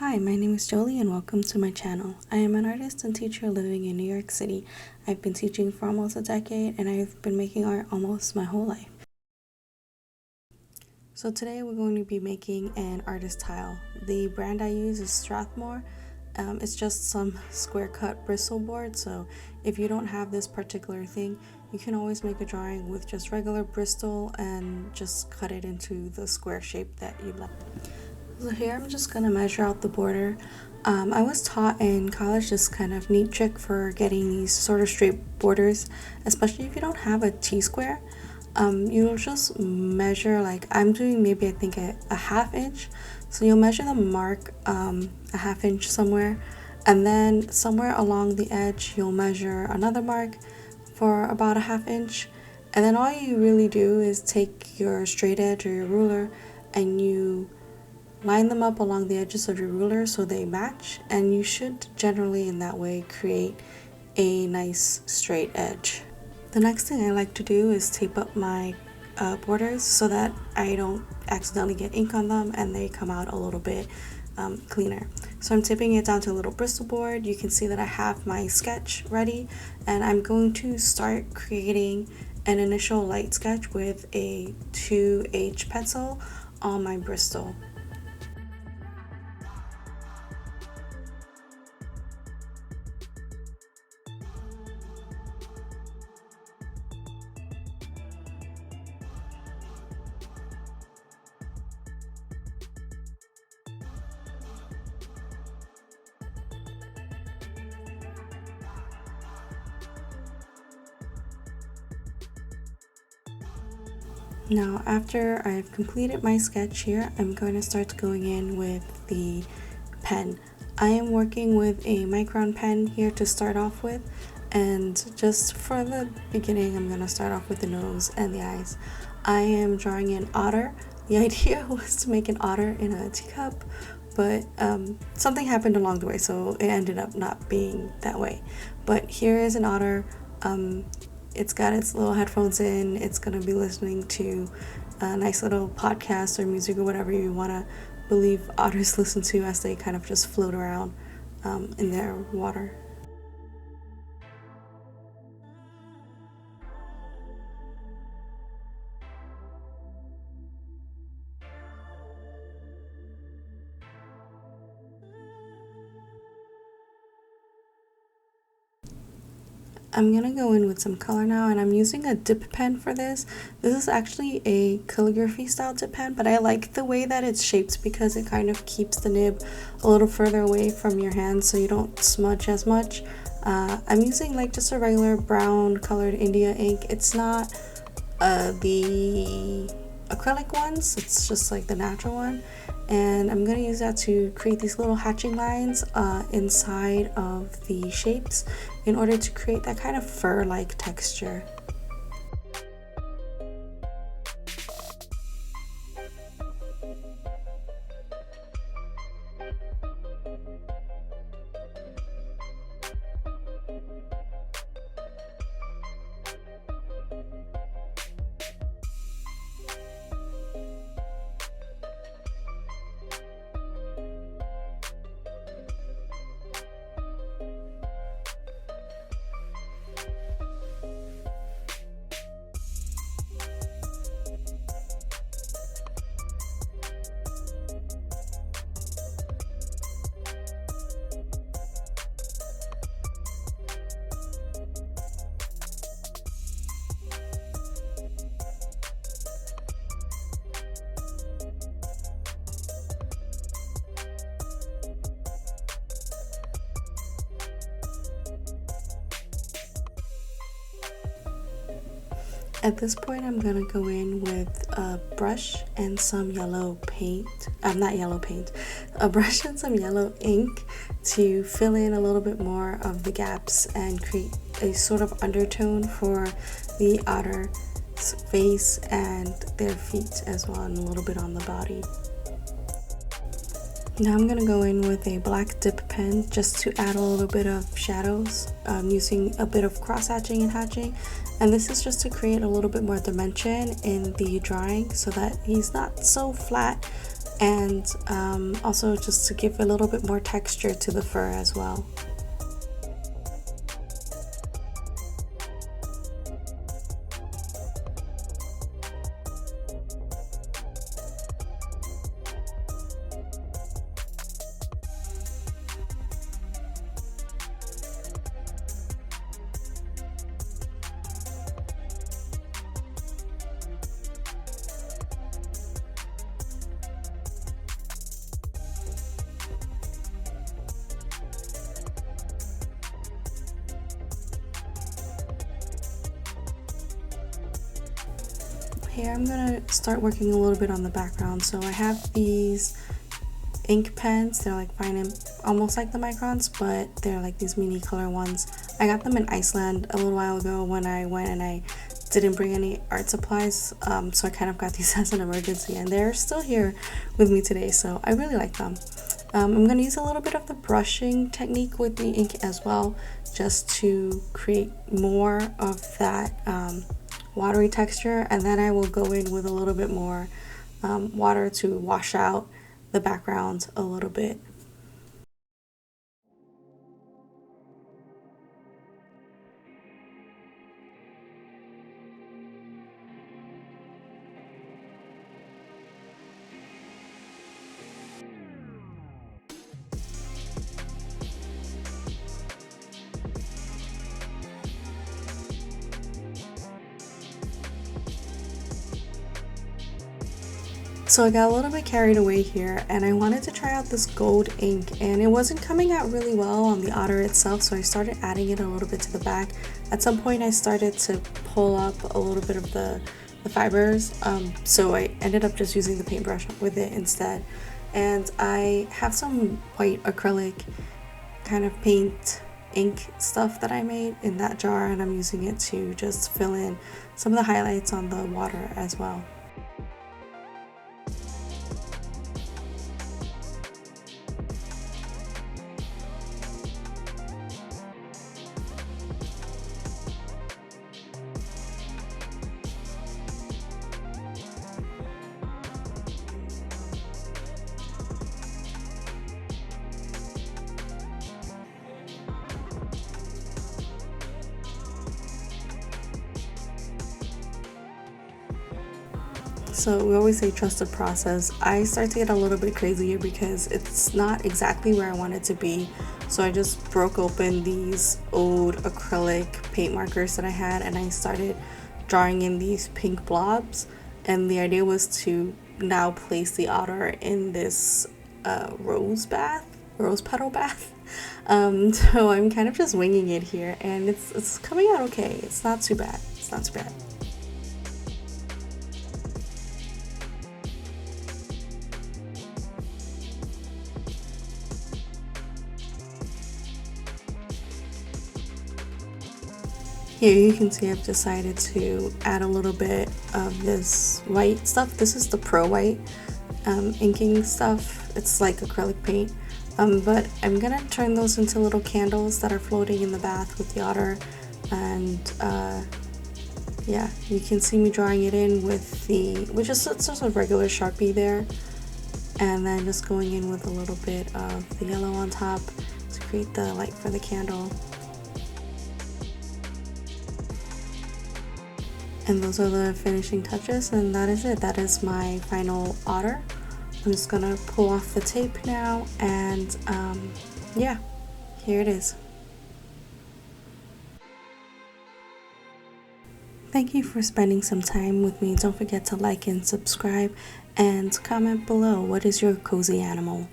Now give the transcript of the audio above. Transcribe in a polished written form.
Hi, my name is Jolie and welcome to my channel. I am an artist and teacher living in New York City. I've been teaching for almost a decade and I've been making art almost my whole life. So today we're going to be making an artist tile. The brand I use is Strathmore. It's just some square cut Bristol board, so if you don't have this particular thing, you can always make a drawing with just regular Bristol and just cut it into the square shape that you like. So here I'm just going to measure out the border. I was taught in college this kind of neat trick for getting these sort of straight borders, especially if you don't have a T-square. You'll just measure, like I'm doing maybe I think a half inch. So you'll measure the mark a half inch somewhere, and then somewhere along the edge you'll measure another mark for about a half inch. And then all you really do is take your straight edge or your ruler and you line them up along the edges of your ruler so they match, and you should generally in that way create a nice straight edge. The next thing I like to do is tape up my borders so that I don't accidentally get ink on them and they come out a little bit cleaner. So I'm taping it down to a little Bristol board. You can see that I have my sketch ready, and I'm going to start creating an initial light sketch with a 2H pencil on my Bristol. Now, after I've completed my sketch here, I'm going to start going in with the pen. I am working with a micron pen here to start off with, and just for the beginning, I'm going to start off with the nose and the eyes. I am drawing an otter. The idea was to make an otter in a teacup, but something happened along the way, so it ended up not being that way. But here is an otter. It's got its little headphones in. It's going to be listening to a nice little podcast or music or whatever you want to believe otters listen to as they kind of just float around in their water. I'm gonna go in with some color now, and I'm using a dip pen for this. This is actually a calligraphy style dip pen, but I like the way that it's shaped because it kind of keeps the nib a little further away from your hand so you don't smudge as much. I'm using like just a regular brown colored India ink. It's not the acrylic ones, it's just like the natural one, and I'm going to use that to create these little hatching lines inside of the shapes in order to create that kind of fur-like texture. At this point, I'm gonna go in with a brush and some yellow paint. Not yellow paint, a brush and some yellow ink to fill in a little bit more of the gaps and create a sort of undertone for the otter's face and their feet as well, and a little bit on the body. Now I'm going to go in with a black dip pen just to add a little bit of shadows, using a bit of cross hatching and hatching, and this is just to create a little bit more dimension in the drawing so that he's not so flat and also just to give a little bit more texture to the fur as well. Here I'm gonna start working a little bit on the background. So I have these ink pens. They're like fine and almost like the microns, but they're like these mini color ones. I got them in Iceland a little while ago when I went, and I didn't bring any art supplies, so I kind of got these as an emergency, and they're still here with me today, so I really like them. I'm going to use a little bit of the brushing technique with the ink as well, just to create more of that watery texture, and then I will go in with a little bit more water to wash out the background a little bit. So I got a little bit carried away here, and I wanted to try out this gold ink, and it wasn't coming out really well on the Otter itself, so I started adding it a little bit to the back. At some point I started to pull up a little bit of the fibers, so I ended up just using the paintbrush with it instead. And I have some white acrylic kind of paint ink stuff that I made in that jar, and I'm using it to just fill in some of the highlights on the water as well. So we always say trust the process. I start to get a little bit crazy here because it's not exactly where I want it to be. So I just broke open these old acrylic paint markers that I had, and I started drawing in these pink blobs. And the idea was to now place the otter in this rose petal bath. So I'm kind of just winging it here, and it's coming out okay. It's not too bad. It's not too bad. Here you can see I've decided to add a little bit of this white stuff. This is the Pro White inking stuff. It's like acrylic paint. But I'm gonna turn those into little candles that are floating in the bath with the otter. And yeah, you can see me drawing it in with which is just a regular Sharpie there. And then just going in with a little bit of the yellow on top to create the light for the candle. And those are the finishing touches, and that is it. That is my final otter. I'm just gonna pull off the tape now, and yeah, here it is. Thank you for spending some time with me. Don't forget to like and subscribe, and comment below, what is your cozy animal?